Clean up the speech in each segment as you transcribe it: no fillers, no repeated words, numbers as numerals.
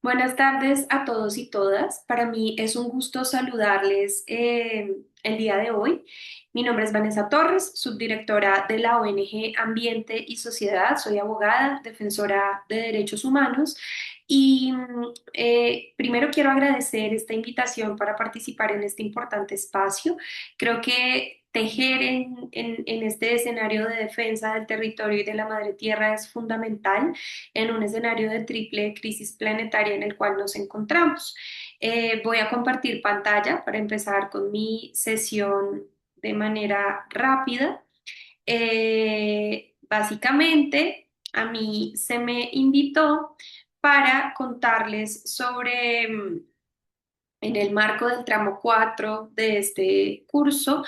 Buenas tardes a todos y todas. Para mí es un gusto saludarles el día de hoy. Mi nombre es Vanessa Torres, subdirectora de la ONG Ambiente y Sociedad. Soy abogada, defensora de derechos humanos y primero quiero agradecer esta invitación para participar en este importante espacio. Creo que tejer en este escenario de defensa del territorio y de la madre tierra es fundamental en un escenario de triple crisis planetaria en el cual nos encontramos. Voy a compartir pantalla para empezar con mi sesión de manera rápida. Básicamente, a mí se me invitó para contarles sobre en el marco del tramo 4 de este curso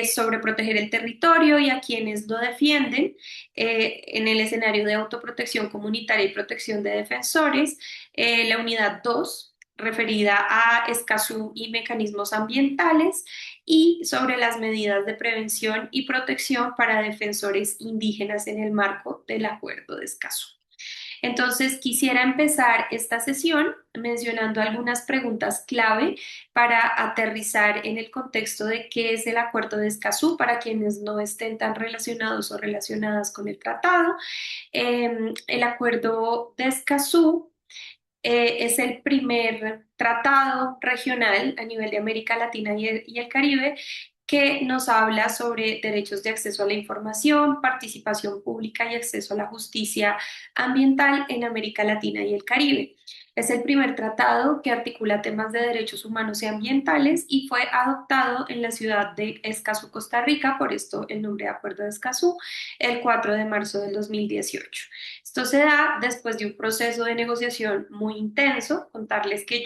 sobre proteger el territorio y a quienes lo defienden en el escenario de autoprotección comunitaria y protección de defensores, la unidad 2 referida a Escazú y mecanismos ambientales y sobre las medidas de prevención y protección para defensores indígenas en el marco del Acuerdo de Escazú. Entonces, quisiera empezar esta sesión mencionando algunas preguntas clave para aterrizar en el contexto de qué es el Acuerdo de Escazú para quienes no estén tan relacionados o relacionadas con el tratado. El Acuerdo de Escazú es el primer tratado regional a nivel de América Latina y el Caribe que nos habla sobre derechos de acceso a la información, participación pública y acceso a la justicia ambiental en América Latina y el Caribe. Es el primer tratado que articula temas de derechos humanos y ambientales y fue adoptado en la ciudad de Escazú, Costa Rica, por esto el nombre de Acuerdo de Escazú, el 4 de marzo del 2018. Esto se da después de un proceso de negociación muy intenso. Contarles que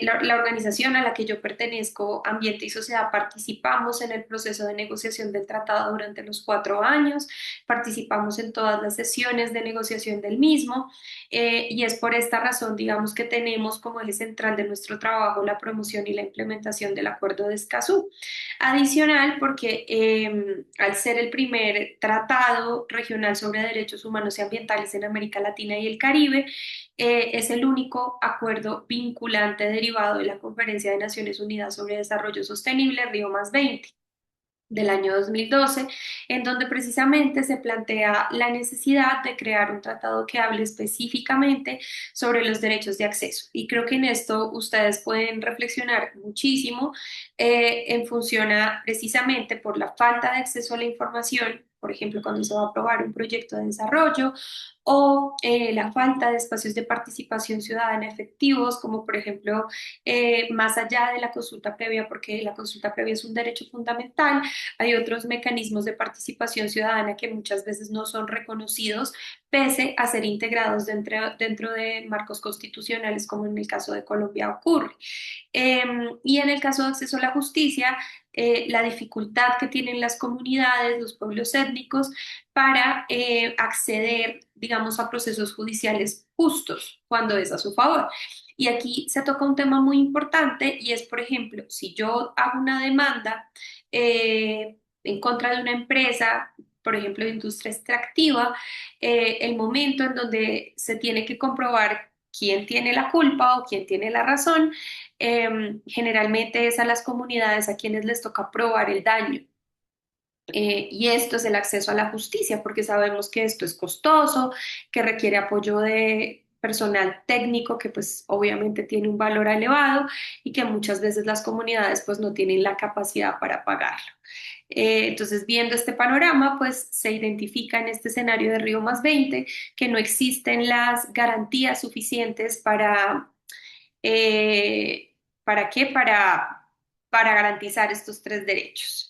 la organización a la que yo pertenezco, Ambiente y Sociedad, participamos en el proceso de negociación del tratado durante los 4 años, participamos en todas las sesiones de negociación del mismo y es por esta razón, digamos, que tenemos como eje central de nuestro trabajo la promoción y la implementación del Acuerdo de Escazú. Adicional, porque al ser el primer tratado regional sobre derechos humanos y ambientales en América Latina y el Caribe, es el único acuerdo vinculante derivado de la Conferencia de Naciones Unidas sobre Desarrollo Sostenible, Río+20 del año 2012, en donde precisamente se plantea la necesidad de crear un tratado que hable específicamente sobre los derechos de acceso. Y creo que en esto ustedes pueden reflexionar muchísimo en función a precisamente por la falta de acceso a la información, por ejemplo, cuando se va a aprobar un proyecto de desarrollo, o la falta de espacios de participación ciudadana efectivos, como por ejemplo, más allá de la consulta previa, porque la consulta previa es un derecho fundamental, hay otros mecanismos de participación ciudadana que muchas veces no son reconocidos, pese a ser integrados dentro de marcos constitucionales, como en el caso de Colombia ocurre. Y en el caso de acceso a la justicia, la dificultad que tienen las comunidades, los pueblos étnicos, para acceder, digamos, a procesos judiciales justos cuando es a su favor. Y aquí se toca un tema muy importante y es, por ejemplo, si yo hago una demanda en contra de una empresa, por ejemplo, de industria extractiva, el momento en donde se tiene que comprobar quién tiene la culpa o quién tiene la razón, generalmente es a las comunidades a quienes les toca probar el daño. Y esto es el acceso a la justicia, porque sabemos que esto es costoso, que requiere apoyo de personal técnico que pues obviamente tiene un valor elevado y que muchas veces las comunidades pues no tienen la capacidad para pagarlo. Entonces, viendo este panorama, pues se identifica en este escenario de Río+20 que no existen las garantías suficientes ¿para qué? Para garantizar estos tres derechos.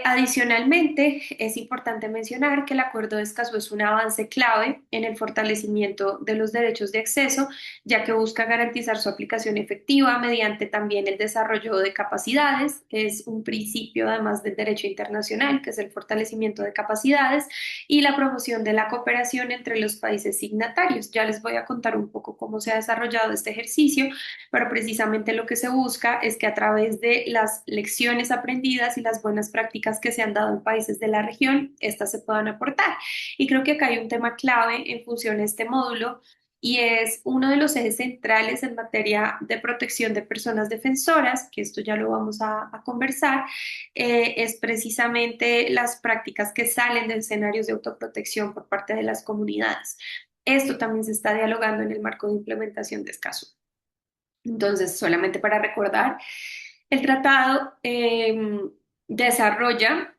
Adicionalmente, es importante mencionar que el Acuerdo de Escazú es un avance clave en el fortalecimiento de los derechos de acceso, ya que busca garantizar su aplicación efectiva mediante también el desarrollo de capacidades. Es un principio además del derecho internacional, que es el fortalecimiento de capacidades y la promoción de la cooperación entre los países signatarios. Ya les voy a contar un poco cómo se ha desarrollado este ejercicio, pero precisamente lo que se busca es que a través de las lecciones aprendidas y las buenas algunas prácticas que se han dado en países de la región, estas se puedan aportar. Y creo que acá hay un tema clave en función a este módulo y es uno de los ejes centrales en materia de protección de personas defensoras, que esto ya lo vamos a conversar, es precisamente las prácticas que salen de escenarios de autoprotección por parte de las comunidades. Esto también se está dialogando en el marco de implementación de Escazú. Entonces, solamente para recordar, el tratado desarrolla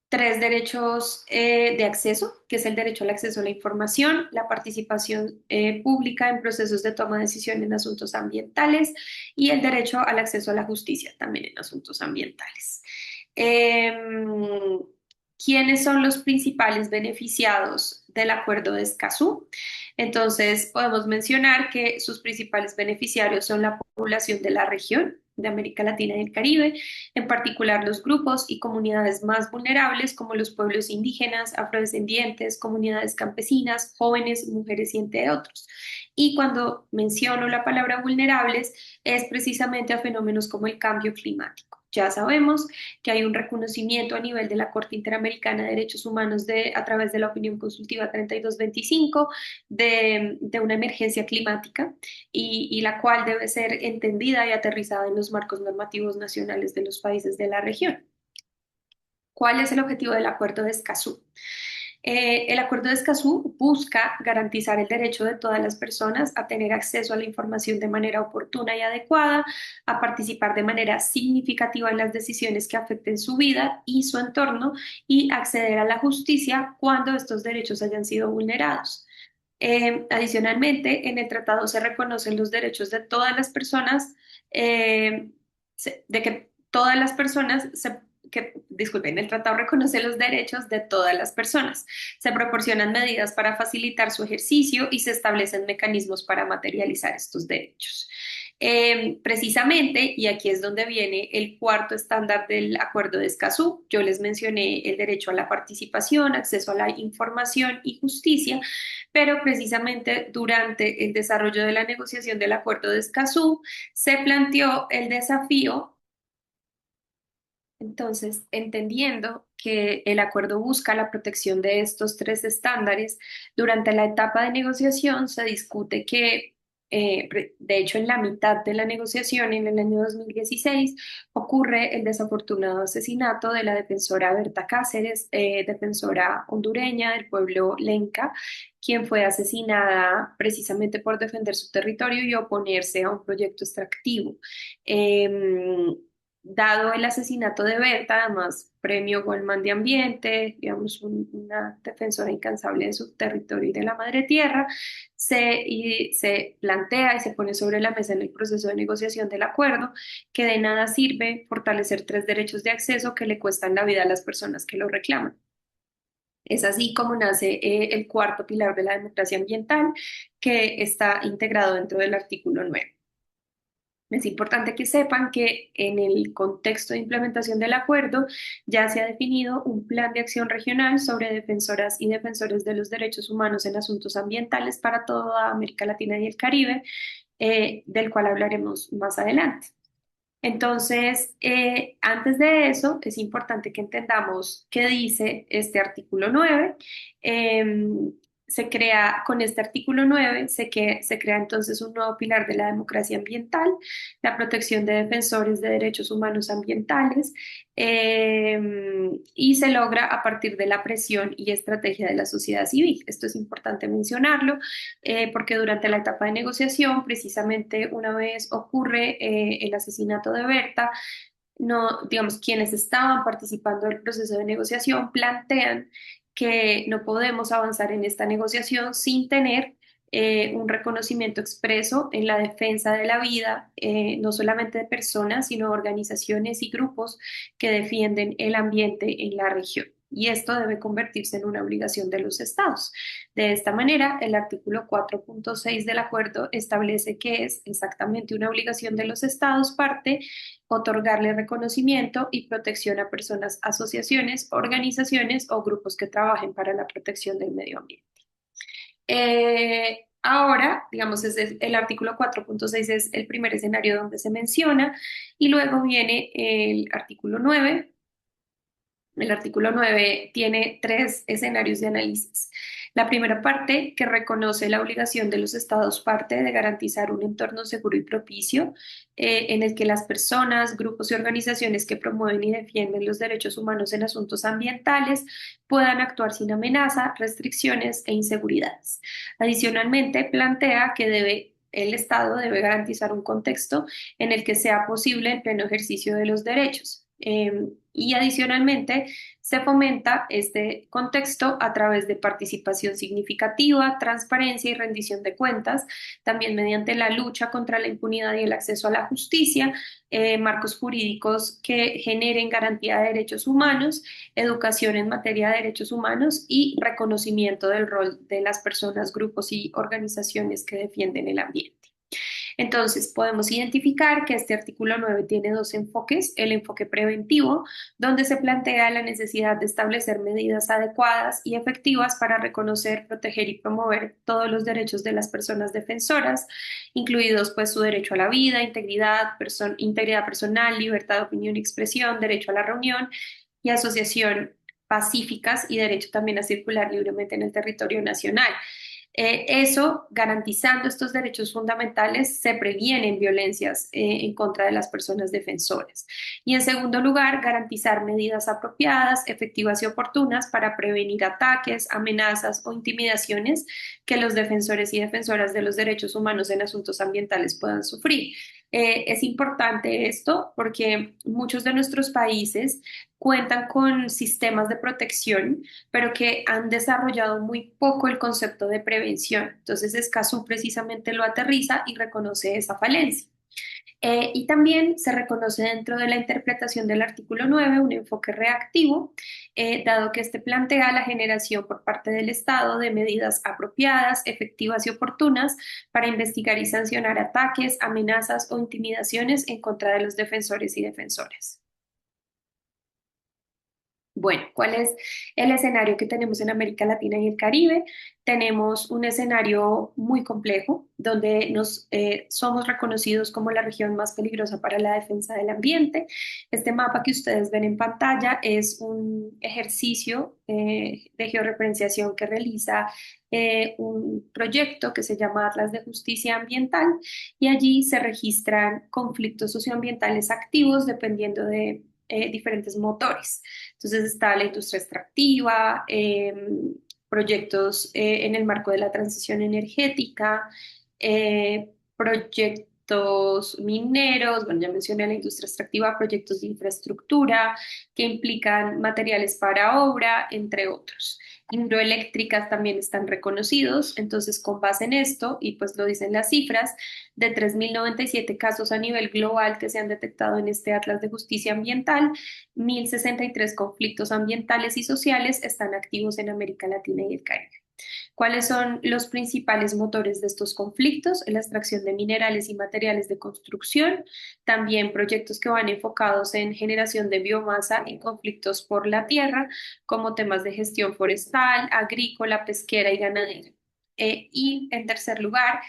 tres derechos de acceso, que es el derecho al acceso a la información, la participación pública en procesos de toma de decisión en asuntos ambientales y el derecho al acceso a la justicia también en asuntos ambientales. Em, ¿Quiénes son los principales beneficiados del acuerdo de Escazú? Entonces, podemos mencionar que sus principales beneficiarios son la población de la región de América Latina y el Caribe, en particular los grupos y comunidades más vulnerables como los pueblos indígenas, afrodescendientes, comunidades campesinas, jóvenes, mujeres y entre otros. Y cuando menciono la palabra vulnerables es precisamente a fenómenos como el cambio climático. Ya sabemos que hay un reconocimiento a nivel de la Corte Interamericana de Derechos Humanos a través de la opinión consultiva 3225 de una emergencia climática y la cual debe ser entendida y aterrizada en los marcos normativos nacionales de los países de la región. ¿Cuál es el objetivo del Acuerdo de Escazú? El Acuerdo de Escazú busca garantizar el derecho de todas las personas a tener acceso a la información de manera oportuna y adecuada, a participar de manera significativa en las decisiones que afecten su vida y su entorno y acceder a la justicia cuando estos derechos hayan sido vulnerados. Adicionalmente, en el tratado se reconocen los derechos de todas las personas, de que todas las personas disculpen, el tratado reconoce los derechos de todas las personas. Se proporcionan medidas para facilitar su ejercicio y se establecen mecanismos para materializar estos derechos. Precisamente, y aquí es donde viene el cuarto estándar del Acuerdo de Escazú, yo les mencioné el derecho a la participación, acceso a la información y justicia, pero precisamente durante el desarrollo de la negociación del Acuerdo de Escazú se planteó el desafío. Entonces, entendiendo que el acuerdo busca la protección de estos tres estándares, durante la etapa de negociación se discute que, de hecho, en la mitad de la negociación, en el año 2016, ocurre el desafortunado asesinato de la defensora Berta Cáceres, defensora hondureña del pueblo Lenca, quien fue asesinada precisamente por defender su territorio y oponerse a un proyecto extractivo. Em, Dado el asesinato de Berta, además premio Goldman de Ambiente, digamos, una defensora incansable de su territorio y de la madre tierra, se plantea y se pone sobre la mesa en el proceso de negociación del acuerdo que de nada sirve fortalecer tres derechos de acceso que le cuestan la vida a las personas que lo reclaman. Es así como nace el cuarto pilar de la democracia ambiental, que está integrado dentro del artículo 9. Es importante que sepan que en el contexto de implementación del acuerdo ya se ha definido un plan de acción regional sobre defensoras y defensores de los derechos humanos en asuntos ambientales para toda América Latina y el Caribe, del cual hablaremos más adelante. Entonces, antes de eso, es importante que entendamos qué dice este artículo 9. Se crea, con este artículo 9, se crea entonces un nuevo pilar de la democracia ambiental, la protección de defensores de derechos humanos ambientales, y se logra a partir de la presión y estrategia de la sociedad civil. Esto es importante mencionarlo porque durante la etapa de negociación, precisamente una vez ocurre el asesinato de Berta, no, digamos, quienes estaban participando del proceso de negociación plantean que no podemos avanzar en esta negociación sin tener un reconocimiento expreso en la defensa de la vida, no solamente de personas, sino de organizaciones y grupos que defienden el ambiente en la región. Y esto debe convertirse en una obligación de los estados. De esta manera, el artículo 4.6 del acuerdo establece que es exactamente una obligación de los estados parte otorgarle reconocimiento y protección a personas, asociaciones, organizaciones o grupos que trabajen para la protección del medio ambiente. Ahora, digamos, el artículo 4.6 es el primer escenario donde se menciona y luego viene el artículo 9 El artículo 9 tiene tres escenarios de análisis. La primera parte, que reconoce la obligación de los estados parte de garantizar un entorno seguro y propicio en el que las personas, grupos y organizaciones que promueven y defienden los derechos humanos en asuntos ambientales puedan actuar sin amenaza, restricciones e inseguridades. Adicionalmente, plantea que el Estado debe garantizar un contexto en el que sea posible el pleno ejercicio de los derechos. Y adicionalmente, se fomenta este contexto a través de participación significativa, transparencia y rendición de cuentas, también mediante la lucha contra la impunidad y el acceso a la justicia, marcos jurídicos que generen garantía de derechos humanos, educación en materia de derechos humanos y reconocimiento del rol de las personas, grupos y organizaciones que defienden el ambiente. Entonces, podemos identificar que este artículo 9 tiene dos enfoques. El enfoque preventivo, donde se plantea la necesidad de establecer medidas adecuadas y efectivas para reconocer, proteger y promover todos los derechos de las personas defensoras, incluidos pues su derecho a la vida, integridad personal, libertad de opinión y expresión, derecho a la reunión y asociación pacíficas y derecho también a circular libremente en el territorio nacional. Eso, garantizando estos derechos fundamentales, se previenen violencias en contra de las personas defensoras. Y en segundo lugar, garantizar medidas apropiadas, efectivas y oportunas para prevenir ataques, amenazas o intimidaciones que los defensores y defensoras de los derechos humanos en asuntos ambientales puedan sufrir. Es importante esto porque muchos de nuestros países cuentan con sistemas de protección pero que han desarrollado muy poco el concepto de prevención. Entonces, Escazú precisamente lo aterriza y reconoce esa falencia. Y también se reconoce dentro de la interpretación del artículo 9 un enfoque reactivo, dado que este plantea la generación por parte del Estado de medidas apropiadas, efectivas y oportunas para investigar y sancionar ataques, amenazas o intimidaciones en contra de los defensores y defensoras. Bueno, ¿cuál es el escenario que tenemos en América Latina y el Caribe? Tenemos un escenario muy complejo donde somos reconocidos como la región más peligrosa para la defensa del ambiente. Este mapa que ustedes ven en pantalla es un ejercicio de georreferenciación que realiza un proyecto que se llama Atlas de Justicia Ambiental y allí se registran conflictos socioambientales activos dependiendo de diferentes motores. Entonces está la industria extractiva, proyectos en el marco de la transición energética, proyectos mineros, bueno, ya mencioné la industria extractiva, proyectos de infraestructura que implican materiales para obra, entre otros. Hidroeléctricas también están reconocidos, entonces con base en esto, y pues lo dicen las cifras, de 3.097 casos a nivel global que se han detectado en este Atlas de Justicia Ambiental, 1.063 conflictos ambientales y sociales están activos en América Latina y el Caribe. ¿Cuáles son los principales motores de estos conflictos? La extracción de minerales y materiales de construcción, también proyectos que van enfocados en generación de biomasa en conflictos por la tierra, como temas de gestión forestal, agrícola, pesquera y ganadera. Y en tercer lugar,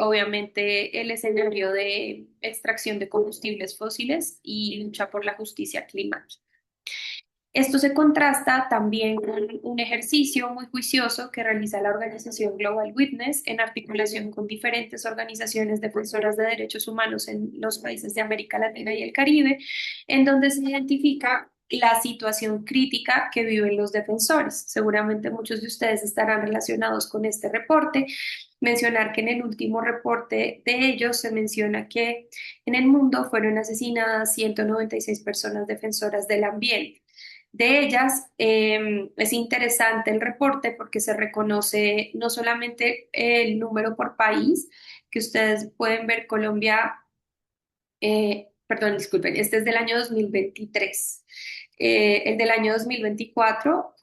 obviamente el escenario de extracción de combustibles fósiles y lucha por la justicia climática. Esto se contrasta también con un ejercicio muy juicioso que realiza la organización Global Witness en articulación con diferentes organizaciones defensoras de derechos humanos en los países de América Latina y el Caribe, en donde se identifica la situación crítica que viven los defensores. Seguramente muchos de ustedes estarán relacionados con este reporte. Mencionar que en el último reporte de ellos se menciona que en el mundo fueron asesinadas 196 personas defensoras del ambiente. De ellas, es interesante el reporte porque se reconoce no solamente el número por país, que ustedes pueden ver Colombia, perdón, disculpen, este es del año 2023. El del año 2024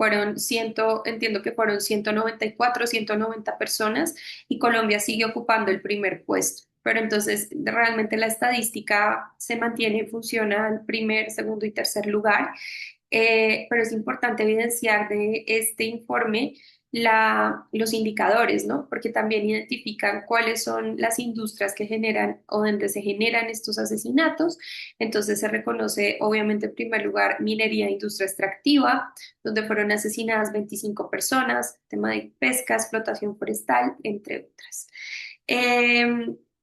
entiendo que fueron 194, 190 personas y Colombia sigue ocupando el primer puesto. Pero entonces realmente la estadística se mantiene en función al primer, segundo y tercer lugar pero es importante evidenciar de este informe los indicadores, ¿no? Porque también identifican cuáles son las industrias que generan o donde se generan estos asesinatos. Entonces se reconoce, obviamente, en primer lugar, minería e industria extractiva, donde fueron asesinadas 25 personas, tema de pesca, explotación forestal, entre otras.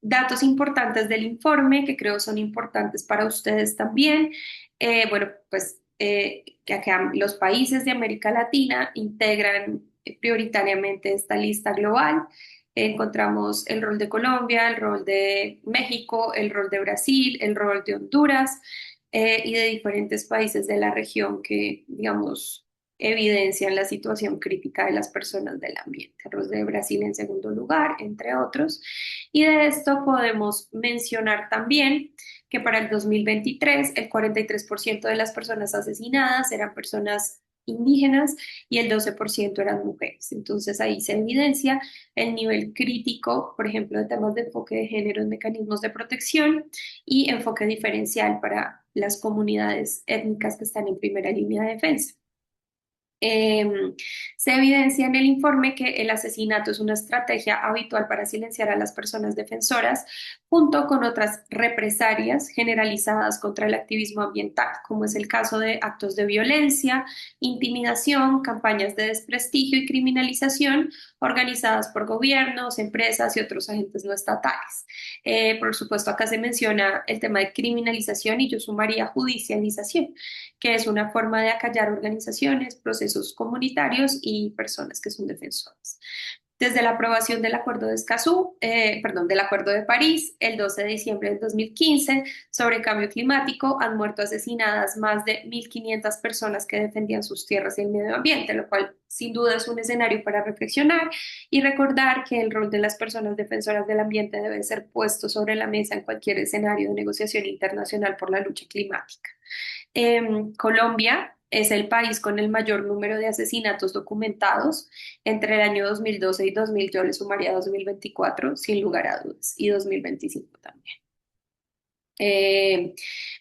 Datos importantes del informe que creo son importantes para ustedes también. Bueno, pues que acá los países de América Latina integran prioritariamente esta lista global. Encontramos el rol de Colombia, el rol de México, el rol de Brasil, el rol de Honduras y de diferentes países de la región que, digamos, evidencian la situación crítica de las personas del ambiente. El rol de Brasil en segundo lugar, entre otros. Y de esto podemos mencionar también que para el 2023 el 43% de las personas asesinadas eran personas indígenas y el 12% eran mujeres. Entonces ahí se evidencia el nivel crítico, por ejemplo, de temas de enfoque de género en mecanismos de protección y enfoque diferencial para las comunidades étnicas que están en primera línea de defensa. Eh, Se evidencia en el informe que el asesinato es una estrategia habitual para silenciar a las personas defensoras, junto con otras represalias generalizadas contra el activismo ambiental, como es el caso de actos de violencia, intimidación, campañas de desprestigio y criminalización organizadas por gobiernos, empresas y otros agentes no estatales. Por supuesto, acá se menciona el tema de criminalización y yo sumaría judicialización, que es una forma de acallar organizaciones, procesos comunitarios y personas que son defensoras. Desde la aprobación del Acuerdo de Escazú, del Acuerdo de París, el 12 de diciembre del 2015, sobre cambio climático, han muerto asesinadas más de 1.500 personas que defendían sus tierras y el medio ambiente, lo cual sin duda es un escenario para reflexionar y recordar que el rol de las personas defensoras del ambiente debe ser puesto sobre la mesa en cualquier escenario de negociación internacional por la lucha climática. Colombia es el país con el mayor número de asesinatos documentados entre el año 2012 y 2000. Yo le sumaría 2024 sin lugar a dudas, y 2025 también. Eh,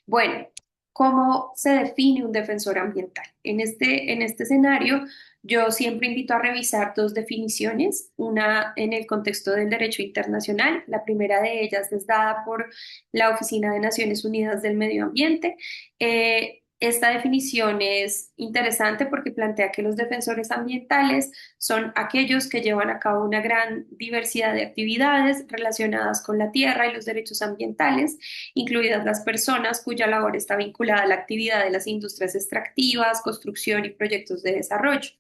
bueno, ¿cómo se define un defensor ambiental? En este escenario, yo siempre invito a revisar dos definiciones, una en el contexto del derecho internacional. La primera de ellas es dada por la Oficina de Naciones Unidas del Medio Ambiente. Esta definición es interesante porque plantea que los defensores ambientales son aquellos que llevan a cabo una gran diversidad de actividades relacionadas con la tierra y los derechos ambientales, incluidas las personas cuya labor está vinculada a la actividad de las industrias extractivas, construcción y proyectos de desarrollo.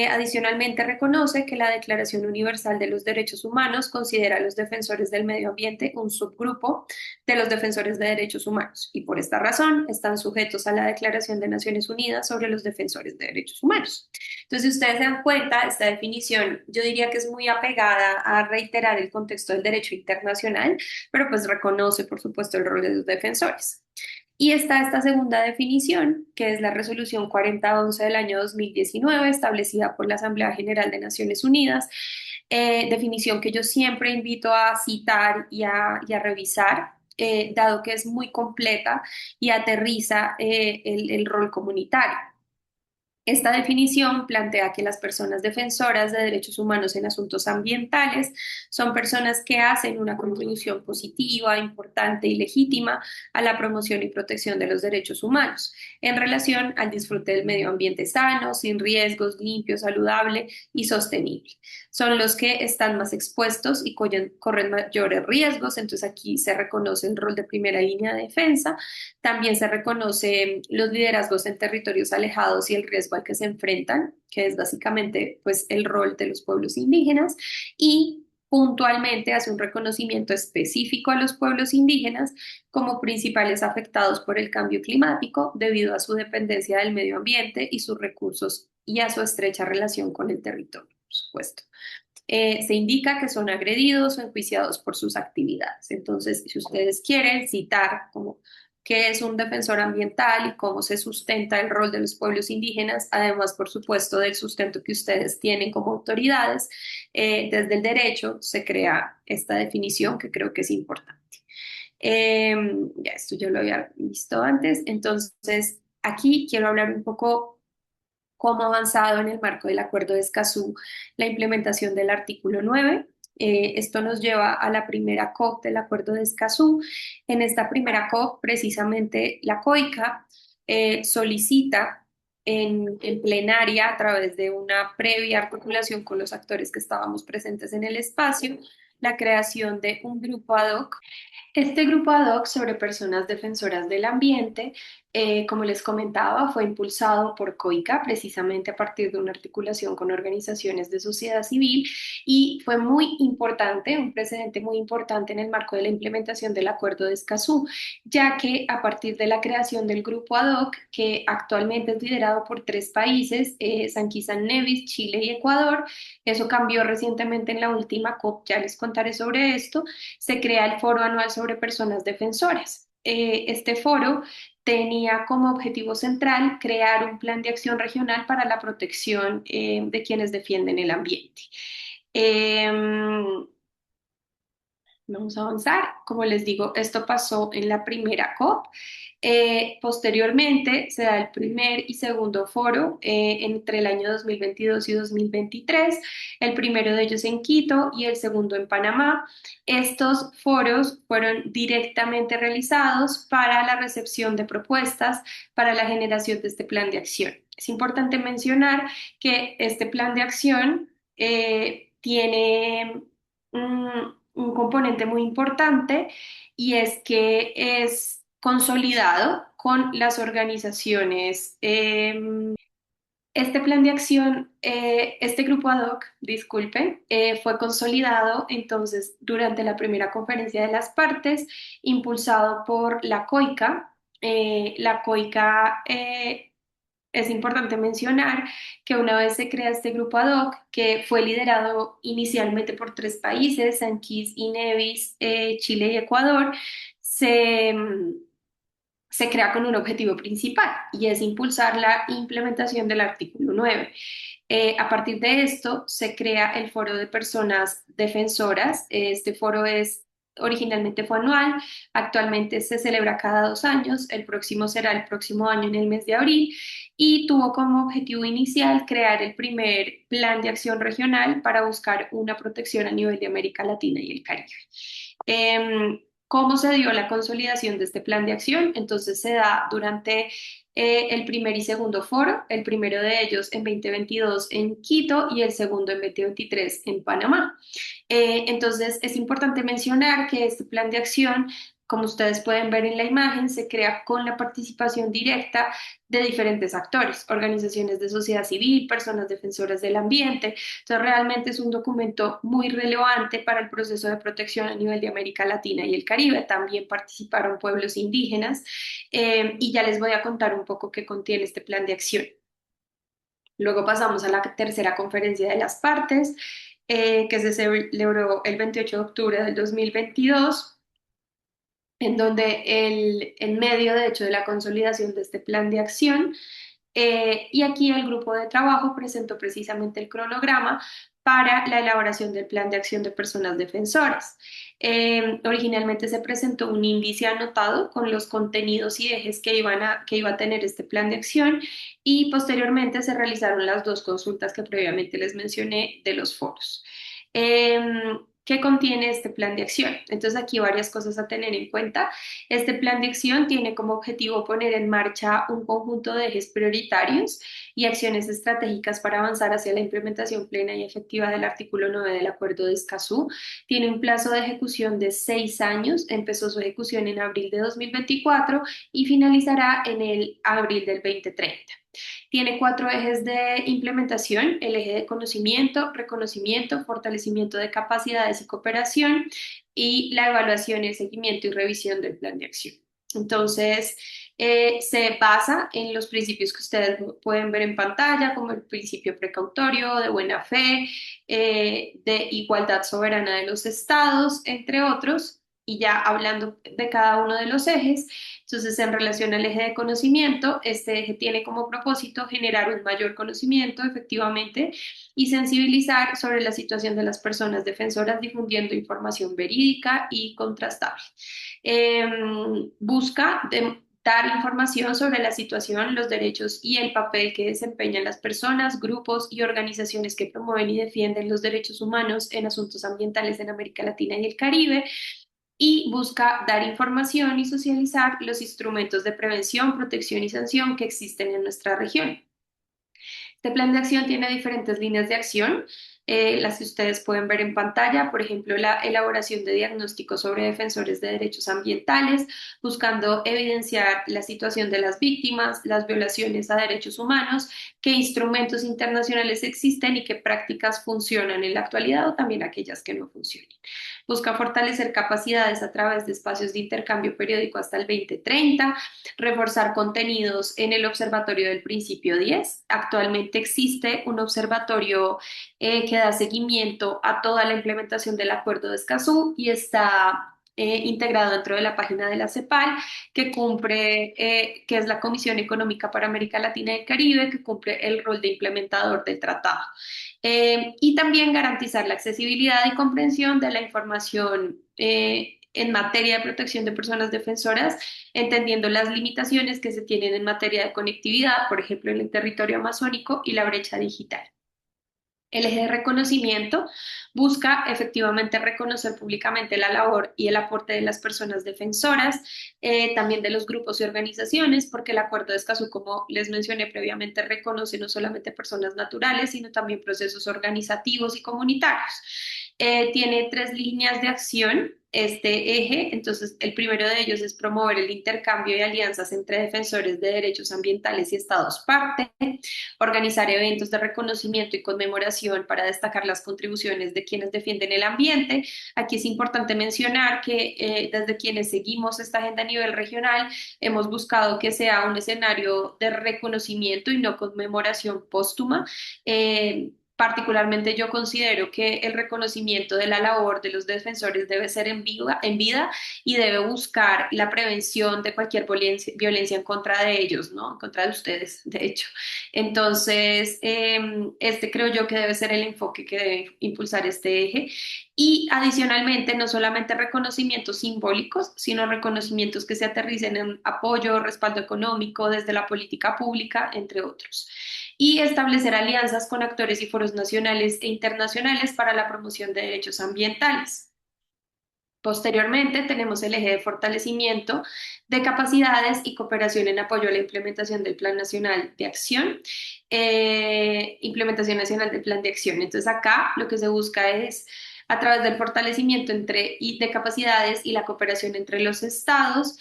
Adicionalmente, reconoce que la Declaración Universal de los Derechos Humanos considera a los defensores del medio ambiente un subgrupo de los defensores de derechos humanos y por esta razón están sujetos a la Declaración de Naciones Unidas sobre los defensores de derechos humanos. Entonces, si ustedes se dan cuenta, esta definición yo diría que es muy apegada a reiterar el contexto del derecho internacional, pero pues reconoce, por supuesto, el rol de los defensores. Y está esta segunda definición, que es la Resolución 4011 del año 2019, establecida por la Asamblea General de Naciones Unidas, definición que yo siempre invito a citar y a revisar, dado que es muy completa y aterriza el rol comunitario. Esta definición plantea que las personas defensoras de derechos humanos en asuntos ambientales son personas que hacen una contribución positiva, importante y legítima a la promoción y protección de los derechos humanos en relación al disfrute del medio ambiente sano, sin riesgos, limpio, saludable y sostenible. Son los que están más expuestos y corren mayores riesgos, entonces aquí se reconoce el rol de primera línea de defensa. También se reconocen los liderazgos en territorios alejados y el riesgo al que se enfrentan, que es básicamente pues, el rol de los pueblos indígenas, y puntualmente hace un reconocimiento específico a los pueblos indígenas como principales afectados por el cambio climático debido a su dependencia del medio ambiente y sus recursos y a su estrecha relación con el territorio, por supuesto. Se indica que son agredidos o enjuiciados por sus actividades. Entonces, si ustedes quieren citar como qué es un defensor ambiental y cómo se sustenta el rol de los pueblos indígenas, además, por supuesto, del sustento que ustedes tienen como autoridades, desde el derecho se crea esta definición que creo que es importante. Ya esto yo lo había visto antes, entonces Aquí quiero hablar un poco cómo ha avanzado en el marco del Acuerdo de Escazú la implementación del artículo 9. Esto nos lleva a la primera COP del Acuerdo de Escazú. En esta primera COP, precisamente la COICA solicita en plenaria, a través de una previa articulación con los actores que estábamos presentes en el espacio, la creación de un grupo ad hoc. Este grupo ad hoc sobre personas defensoras del ambiente, como les comentaba, fue impulsado por COICA precisamente a partir de una articulación con organizaciones de sociedad civil y fue muy importante, un precedente muy importante en el marco de la implementación del Acuerdo de Escazú, ya que a partir de la creación del grupo ad hoc, que actualmente es liderado por tres países, San San Nevis, Chile y Ecuador, eso cambió recientemente en la última COP, ya les contaré sobre esto. Se crea el Foro Anual sobre Personas Defensoras. Este foro tenía como objetivo central crear un plan de acción regional para la protección de quienes defienden el ambiente. Eh, Vamos a avanzar. Como les digo, esto pasó en la primera COP. Posteriormente se da el primer y segundo foro entre el año 2022 y 2023, el primero de ellos en Quito y el segundo en Panamá. Estos foros fueron directamente realizados para la recepción de propuestas para la generación de este plan de acción. Es importante mencionar que este plan de acción tiene un componente muy importante y es que es consolidado con las organizaciones. Este plan de acción, este grupo ad hoc, disculpen, fue consolidado entonces durante la primera conferencia de las partes, impulsado por la COICA. La COICA es importante mencionar que una vez se crea este grupo ad hoc, que fue liderado inicialmente por tres países, San Kitts y Nevis, Chile y Ecuador, se crea con un objetivo principal y es impulsar la implementación del artículo 9. A partir de esto se crea el Foro de Personas Defensoras. Este foro originalmente fue anual, actualmente se celebra cada 2 años, el próximo será el próximo año en el mes de abril y tuvo como objetivo inicial crear el primer plan de acción regional para buscar una protección a nivel de América Latina y el Caribe. ¿Cómo se dio la consolidación de este plan de acción? Entonces se da durante el primer y segundo foro, el primero de ellos en 2022 en Quito y el segundo en 2023 en Panamá. Entonces, es importante mencionar que este plan de acción, como ustedes pueden ver en la imagen, se crea con la participación directa de diferentes actores, organizaciones de sociedad civil, personas defensoras del ambiente. Entonces, realmente es un documento muy relevante para el proceso de protección a nivel de América Latina y el Caribe. También participaron pueblos indígenas y ya les voy a contar un poco qué contiene este plan de acción. Luego pasamos a la tercera conferencia de las partes, que se celebró el 28 de octubre del 2022, en donde en medio, de hecho, de la consolidación de este plan de acción, y aquí el grupo de trabajo presentó precisamente el cronograma para la elaboración del plan de acción de personas defensoras. Originalmente se presentó un índice anotado con los contenidos y ejes que iba a tener este plan de acción y posteriormente se realizaron las dos consultas que previamente les mencioné de los foros. ¿Qué contiene este plan de acción? Entonces aquí varias cosas a tener en cuenta. Este plan de acción tiene como objetivo poner en marcha un conjunto de ejes prioritarios y acciones estratégicas para avanzar hacia la implementación plena y efectiva del artículo 9 del Acuerdo de Escazú. Tiene un plazo de ejecución de 6 años, empezó su ejecución en abril de 2024 y finalizará en el abril del 2030. Tiene cuatro ejes de implementación: el eje de conocimiento, reconocimiento, fortalecimiento de capacidades y cooperación, y la evaluación, el seguimiento y revisión del plan de acción. Entonces, se basa en los principios que ustedes pueden ver en pantalla, como el principio precautorio, de buena fe, de igualdad soberana de los estados, entre otros. Y ya hablando de cada uno de los ejes, entonces en relación al eje de conocimiento, este eje tiene como propósito generar un mayor conocimiento efectivamente y sensibilizar sobre la situación de las personas defensoras, difundiendo información verídica y contrastable. Eh, Busca dar información sobre la situación, los derechos y el papel que desempeñan las personas, grupos y organizaciones que promueven y defienden los derechos humanos en asuntos ambientales en América Latina y el Caribe. Y busca dar información y socializar los instrumentos de prevención, protección y sanción que existen en nuestra región. Este plan de acción tiene diferentes líneas de acción, las que ustedes pueden ver en pantalla, por ejemplo, la elaboración de diagnósticos sobre defensores de derechos ambientales, buscando evidenciar la situación de las víctimas, las violaciones a derechos humanos, qué instrumentos internacionales existen y qué prácticas funcionan en la actualidad o también aquellas que no funcionan. Busca fortalecer capacidades a través de espacios de intercambio periódico hasta el 2030, reforzar contenidos en el Observatorio del Principio 10. Actualmente existe un observatorio que da seguimiento a toda la implementación del Acuerdo de Escazú y está integrado dentro de la página de la CEPAL, que es la Comisión Económica para América Latina y el Caribe, que cumple el rol de implementador del tratado. Y también garantizar la accesibilidad y comprensión de la información en materia de protección de personas defensoras, entendiendo las limitaciones que se tienen en materia de conectividad, por ejemplo, en el territorio amazónico y la brecha digital. El eje de reconocimiento busca efectivamente reconocer públicamente la labor y el aporte de las personas defensoras, también de los grupos y organizaciones, porque el Acuerdo de Escazú, como les mencioné previamente, reconoce no solamente personas naturales, sino también procesos organizativos y comunitarios. Tiene tres líneas de acción este eje, entonces el primero de ellos es promover el intercambio y alianzas entre defensores de derechos ambientales y estados parte, organizar eventos de reconocimiento y conmemoración para destacar las contribuciones de quienes defienden el ambiente. Aquí es importante mencionar que desde quienes seguimos esta agenda a nivel regional, hemos buscado que sea un escenario de reconocimiento y no conmemoración póstuma. Particularmente yo considero que el reconocimiento de la labor de los defensores debe ser en vida y debe buscar la prevención de cualquier violencia en contra de ellos, ¿no? En contra de ustedes, de hecho. Entonces, este creo yo que debe ser el enfoque que debe impulsar este eje. Y adicionalmente, no solamente reconocimientos simbólicos, sino reconocimientos que se aterricen en apoyo, respaldo económico desde la política pública, entre otros. Y establecer alianzas con actores y foros nacionales e internacionales para la promoción de derechos ambientales. Posteriormente, tenemos el eje de fortalecimiento de capacidades y cooperación en apoyo a la implementación del Plan Nacional de Acción, implementación nacional del Plan de Acción. Entonces, acá lo que se busca es, a través del fortalecimiento y de capacidades y la cooperación entre los estados,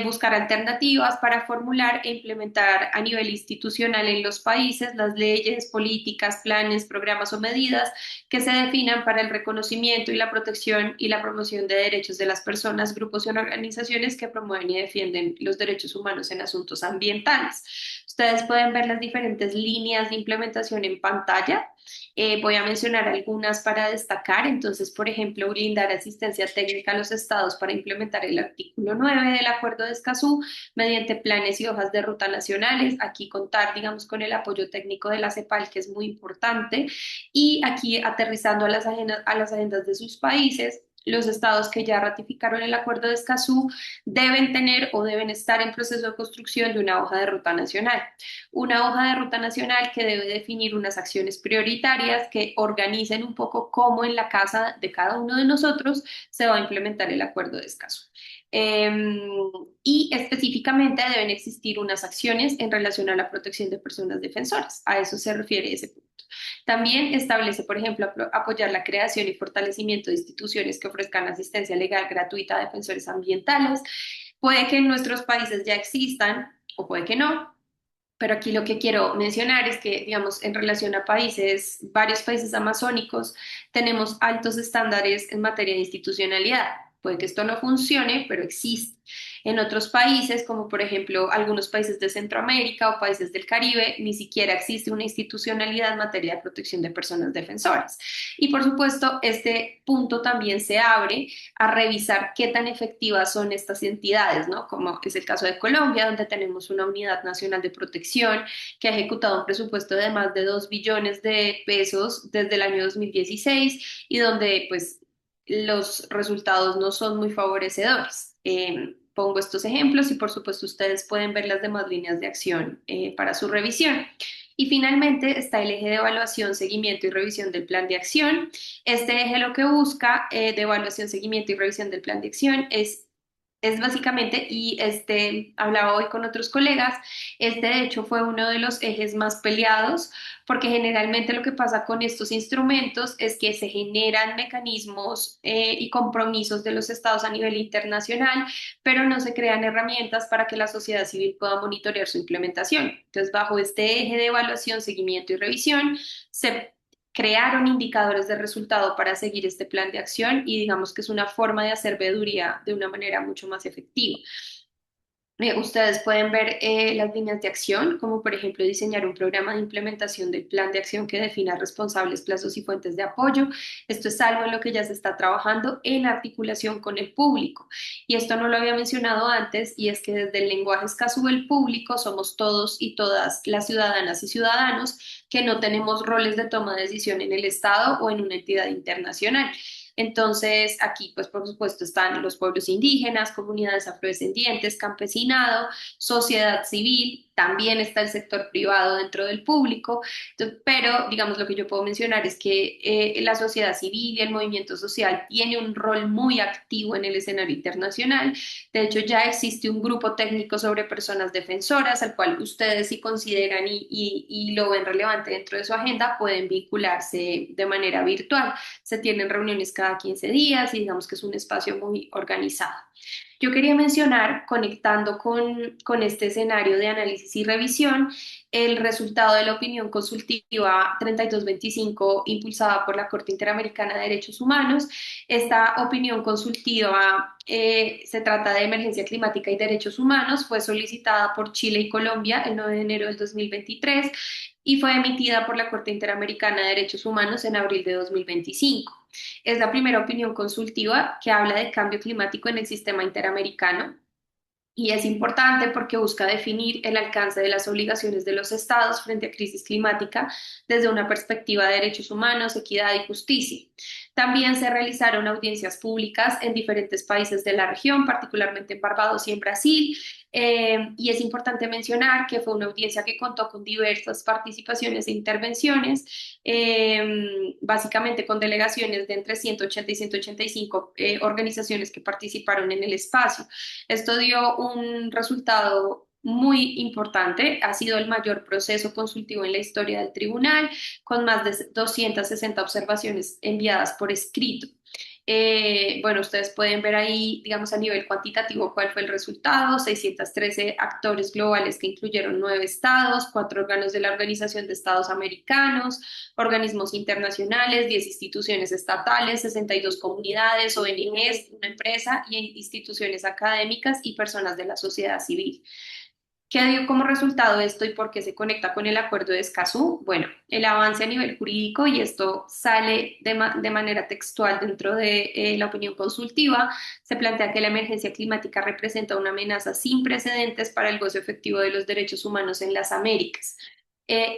buscar alternativas para formular e implementar a nivel institucional en los países las leyes, políticas, planes, programas o medidas que se definan para el reconocimiento y la protección y la promoción de derechos de las personas, grupos y organizaciones que promueven y defienden los derechos humanos en asuntos ambientales. Ustedes pueden ver las diferentes líneas de implementación en pantalla. Voy a mencionar algunas para destacar. Entonces, por ejemplo, brindar asistencia técnica a los estados para implementar el artículo 9 del Acuerdo de Escazú mediante planes y hojas de ruta nacionales. Aquí contar, digamos, con el apoyo técnico de la CEPAL, que es muy importante. Y aquí aterrizando a las agendas de sus países, los estados que ya ratificaron el Acuerdo de Escazú deben tener o deben estar en proceso de construcción de una hoja de ruta nacional. Una hoja de ruta nacional que debe definir unas acciones prioritarias que organicen un poco cómo en la casa de cada uno de nosotros se va a implementar el Acuerdo de Escazú. Eh, y específicamente deben existir unas acciones en relación a la protección de personas defensoras. A eso se refiere ese punto. También establece, por ejemplo, apoyar la creación y fortalecimiento de instituciones que ofrezcan asistencia legal gratuita a defensores ambientales. Puede que en nuestros países ya existan o puede que no, pero aquí lo que quiero mencionar es que, digamos, en relación a países, varios países amazónicos, tenemos altos estándares en materia de institucionalidad. Puede que esto no funcione, pero existe. En otros países, como por ejemplo algunos países de Centroamérica o países del Caribe, ni siquiera existe una institucionalidad en materia de protección de personas defensoras. Y por supuesto, este punto también se abre a revisar qué tan efectivas son estas entidades, ¿no? Como es el caso de Colombia, donde tenemos una unidad nacional de protección que ha ejecutado un presupuesto de más de 2 billones de pesos desde el año 2016 y donde pues los resultados no son muy favorecedores. pongo estos ejemplos y por supuesto ustedes pueden ver las demás líneas de acción para su revisión. Y finalmente está el eje de evaluación, seguimiento y revisión del plan de acción. Este eje lo que busca de evaluación, seguimiento y revisión del plan de acción es básicamente, y hablaba hoy con otros colegas, este de hecho fue uno de los ejes más peleados, porque generalmente lo que pasa con estos instrumentos es que se generan mecanismos y compromisos de los estados a nivel internacional, pero no se crean herramientas para que la sociedad civil pueda monitorear su implementación. Entonces, bajo este eje de evaluación, seguimiento y revisión, se crearon indicadores de resultado para seguir este plan de acción y digamos que es una forma de hacer veeduría de una manera mucho más efectiva. Ustedes pueden ver las líneas de acción, como por ejemplo diseñar un programa de implementación del plan de acción que defina responsables, plazos y fuentes de apoyo. Esto es algo en lo que ya se está trabajando en articulación con el público. Y esto no lo había mencionado antes, y es que desde el lenguaje escaso del público somos todos y todas las ciudadanas y ciudadanos que no tenemos roles de toma de decisión en el Estado o en una entidad internacional. Entonces, aquí, pues, por supuesto, están los pueblos indígenas, comunidades afrodescendientes, campesinado, sociedad civil, también está el sector privado dentro del público, pero, digamos, lo que yo puedo mencionar es que la sociedad civil y el movimiento social tiene un rol muy activo en el escenario internacional. De hecho, ya existe un grupo técnico sobre personas defensoras, al cual ustedes, si consideran y lo ven relevante dentro de su agenda, pueden vincularse de manera virtual. Se tienen reuniones cada 15 días y digamos que es un espacio muy organizado. Yo quería mencionar, conectando con este escenario de análisis y revisión, el resultado de la opinión consultiva 3225 impulsada por la Corte Interamericana de Derechos Humanos. Esta opinión consultiva se trata de emergencia climática y derechos humanos, fue solicitada por Chile y Colombia el 9 de enero del 2023 y fue emitida por la Corte Interamericana de Derechos Humanos en abril de 2025. Es la primera opinión consultiva que habla de cambio climático en el sistema interamericano y es importante porque busca definir el alcance de las obligaciones de los estados frente a crisis climática desde una perspectiva de derechos humanos, equidad y justicia. También se realizaron audiencias públicas en diferentes países de la región, particularmente en Barbados y en Brasil. Y es importante mencionar que fue una audiencia que contó con diversas participaciones e intervenciones, básicamente con delegaciones de entre 180 y 185 organizaciones que participaron en el espacio. Esto dio un resultado muy importante, ha sido el mayor proceso consultivo en la historia del tribunal, con más de 260 observaciones enviadas por escrito. Bueno, ustedes pueden ver ahí, digamos, a nivel cuantitativo cuál fue el resultado: 613 actores globales que incluyeron 9 estados, 4 órganos de la Organización de Estados Americanos, organismos internacionales, 10 instituciones estatales, 62 comunidades, ONGs, una empresa y instituciones académicas y personas de la sociedad civil. ¿Qué dio como resultado esto y por qué se conecta con el acuerdo de Escazú? Bueno, el avance a nivel jurídico, y esto sale de manera textual dentro de la opinión consultiva, se plantea que la emergencia climática representa una amenaza sin precedentes para el gozo efectivo de los derechos humanos en las Américas.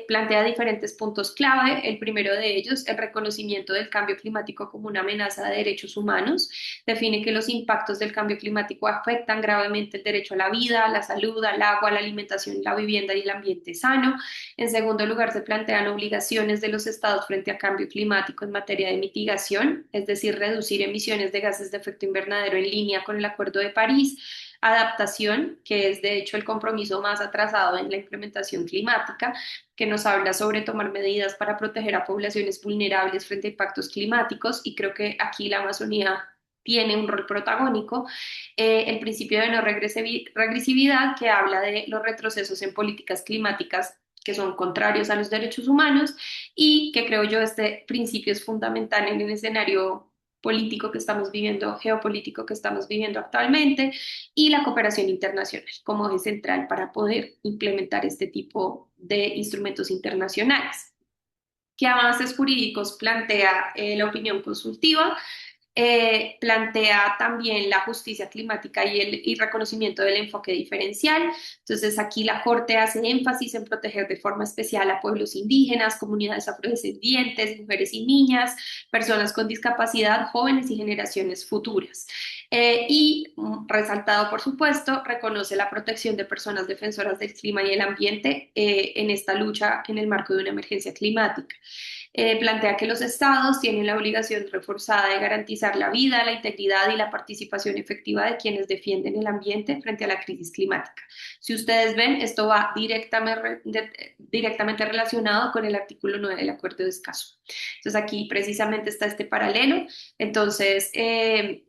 Plantea diferentes puntos clave. El primero de ellos, el reconocimiento del cambio climático como una amenaza de derechos humanos. Define que los impactos del cambio climático afectan gravemente el derecho a la vida, a la salud, al agua, a la alimentación, la vivienda y el ambiente sano. En segundo lugar, se plantean obligaciones de los estados frente a cambio climático en materia de mitigación, es decir, reducir emisiones de gases de efecto invernadero en línea con el Acuerdo de París. Adaptación, que es de hecho el compromiso más atrasado en la implementación climática, que nos habla sobre tomar medidas para proteger a poblaciones vulnerables frente a impactos climáticos, y creo que aquí la Amazonía tiene un rol protagónico. El principio de no regresividad, que habla de los retrocesos en políticas climáticas que son contrarios a los derechos humanos, y que creo yo este principio es fundamental en el escenario político que estamos viviendo, geopolítico que estamos viviendo actualmente, y la cooperación internacional como eje central para poder implementar este tipo de instrumentos internacionales. ¿Qué avances jurídicos plantea la opinión consultiva? Plantea también la justicia climática y reconocimiento del enfoque diferencial. Entonces, aquí la Corte hace énfasis en proteger de forma especial a pueblos indígenas, comunidades afrodescendientes, mujeres y niñas, personas con discapacidad, jóvenes y generaciones futuras. Resaltado, por supuesto, reconoce la protección de personas defensoras del clima y el ambiente en esta lucha en el marco de una emergencia climática. Plantea que los estados tienen la obligación reforzada de garantizar la vida, la integridad y la participación efectiva de quienes defienden el ambiente frente a la crisis climática. Si ustedes ven, esto va directamente relacionado con el artículo 9 del Acuerdo de Escazú. Entonces aquí precisamente está este paralelo. Entonces,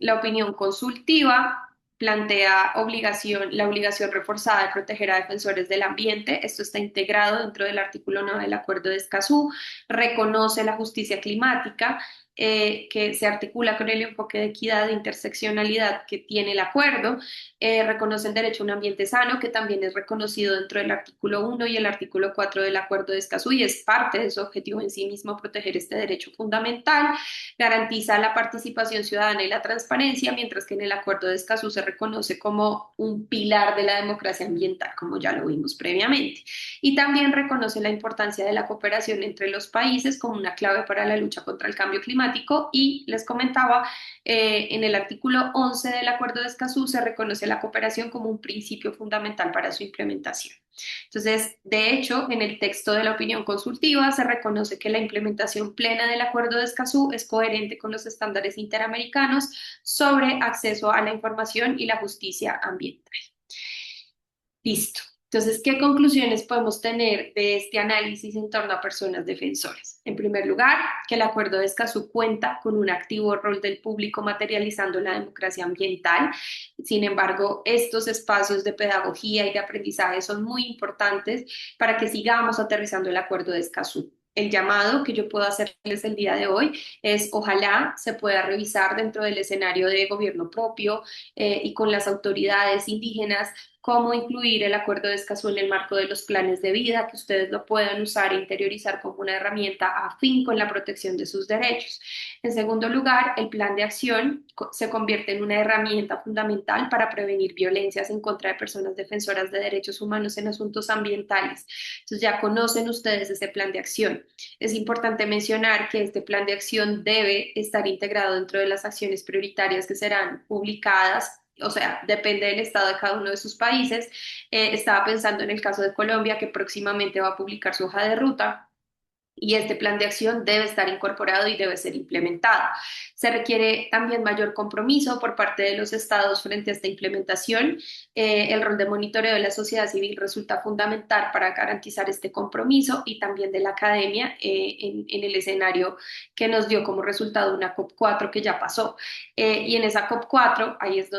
la opinión consultiva plantea la obligación reforzada de proteger a defensores del ambiente. Esto está integrado dentro del artículo 9 del Acuerdo de Escazú. Reconoce la justicia climática, que se articula con el enfoque de equidad e interseccionalidad que tiene el acuerdo. Reconoce el derecho a un ambiente sano, que también es reconocido dentro del artículo 1 y el artículo 4 del Acuerdo de Escazú, y es parte de su objetivo en sí mismo proteger este derecho fundamental. Garantiza la participación ciudadana y la transparencia, mientras que en el Acuerdo de Escazú se reconoce como un pilar de la democracia ambiental, como ya lo vimos previamente. Y también reconoce la importancia de la cooperación entre los países como una clave para la lucha contra el cambio climático. Y les comentaba, en el artículo 11 del Acuerdo de Escazú se reconoce la cooperación como un principio fundamental para su implementación. Entonces, de hecho, en el texto de la opinión consultiva se reconoce que la implementación plena del Acuerdo de Escazú es coherente con los estándares interamericanos sobre acceso a la información y la justicia ambiental. Listo. Entonces, ¿qué conclusiones podemos tener de este análisis en torno a personas defensoras? En primer lugar, que el Acuerdo de Escazú cuenta con un activo rol del público materializando la democracia ambiental. Sin embargo, estos espacios de pedagogía y de aprendizaje son muy importantes para que sigamos aterrizando el Acuerdo de Escazú. El llamado que yo puedo hacerles el día de hoy es: ojalá se pueda revisar dentro del escenario de gobierno propio y con las autoridades indígenas cómo incluir el Acuerdo de Escazú en el marco de los planes de vida, que ustedes lo puedan usar e interiorizar como una herramienta afín con la protección de sus derechos. En segundo lugar, el plan de acción se convierte en una herramienta fundamental para prevenir violencias en contra de personas defensoras de derechos humanos en asuntos ambientales. Entonces ya conocen ustedes ese plan de acción. Es importante mencionar que este plan de acción debe estar integrado dentro de las acciones prioritarias que serán publicadas, o sea, depende del estado de cada uno de sus países. Estaba pensando en el caso de Colombia, que próximamente va a publicar su hoja de ruta, y este plan de acción debe estar incorporado y debe ser implementado. Se requiere también mayor compromiso por parte de los estados frente a esta implementación. El rol de monitoreo de la sociedad civil resulta fundamental para garantizar este compromiso, y también de la academia en el escenario que nos dio como resultado una COP4 que ya pasó. Y en esa COP4,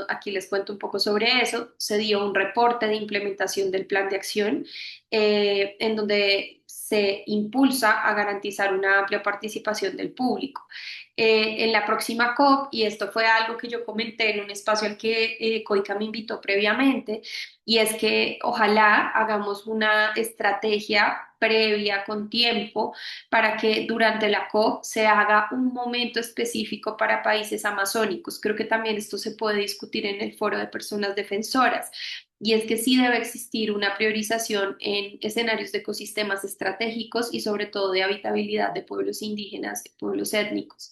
aquí les cuento un poco sobre eso, se dio un reporte de implementación del plan de acción, en donde se impulsa a garantizar una amplia participación del público. En la próxima COP, y esto fue algo que yo comenté en un espacio al que COICA me invitó previamente, y es que ojalá hagamos una estrategia previa con tiempo para que durante la COP se haga un momento específico para países amazónicos. Creo que también esto se puede discutir en el foro de personas defensoras. Y es que sí debe existir una priorización en escenarios de ecosistemas estratégicos y sobre todo de habitabilidad de pueblos indígenas, pueblos étnicos.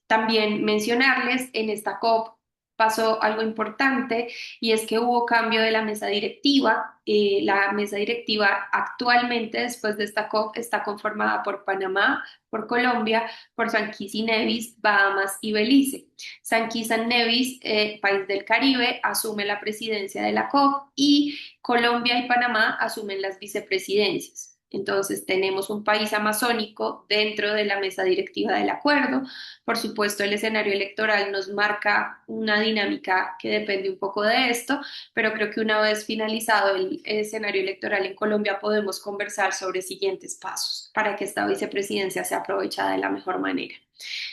También mencionarles, en esta COP pasó algo importante, y es que hubo cambio de la mesa directiva. La mesa directiva actualmente, después de esta COP, está conformada por Panamá, por Colombia, por San Kitts y Nevis, Bahamas y Belice. San Kitts and Nevis, país del Caribe, asume la presidencia de la COP, y Colombia y Panamá asumen las vicepresidencias. Entonces, tenemos un país amazónico dentro de la mesa directiva del acuerdo. Por supuesto, el escenario electoral nos marca una dinámica que depende un poco de esto, pero creo que una vez finalizado el escenario electoral en Colombia podemos conversar sobre siguientes pasos para que esta vicepresidencia sea aprovechada de la mejor manera.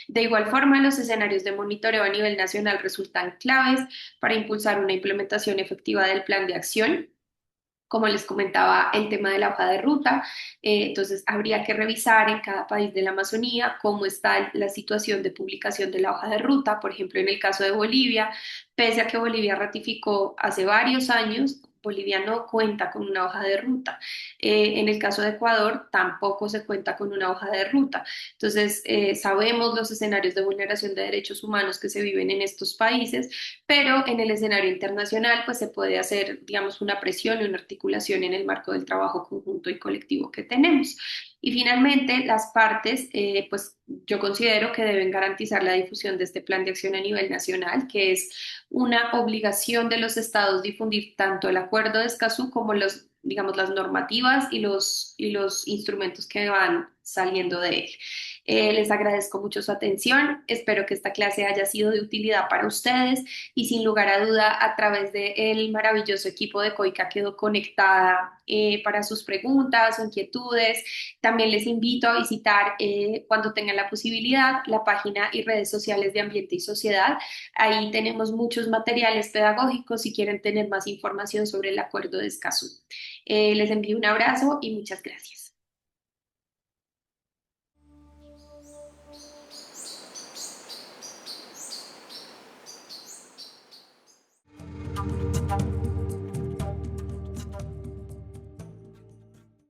De igual forma, los escenarios de monitoreo a nivel nacional resultan claves para impulsar una implementación efectiva del plan de acción. Como les comentaba, el tema de la hoja de ruta. Entonces, habría que revisar en cada país de la Amazonía cómo está la situación de publicación de la hoja de ruta. Por ejemplo, en el caso de Bolivia, pese a que Bolivia ratificó hace varios años, Bolivia no cuenta con una hoja de ruta. En el caso de Ecuador, tampoco se cuenta con una hoja de ruta. Entonces, sabemos los escenarios de vulneración de derechos humanos que se viven en estos países, pero en el escenario internacional pues se puede hacer, digamos, una presión y una articulación en el marco del trabajo conjunto y colectivo que tenemos. Y finalmente, las partes, pues yo considero que deben garantizar la difusión de este plan de acción a nivel nacional, que es una obligación de los estados difundir tanto el acuerdo de Escazú como los, digamos, las normativas y los instrumentos que van saliendo de él. Les agradezco mucho su atención, espero que esta clase haya sido de utilidad para ustedes y sin lugar a duda a través del maravilloso equipo de COICA quedó conectada para sus preguntas o inquietudes. También les invito a visitar cuando tengan la posibilidad la página y redes sociales de Ambiente y Sociedad. Ahí tenemos muchos materiales pedagógicos si quieren tener más información sobre el acuerdo de Escazú. Les envío un abrazo y muchas gracias.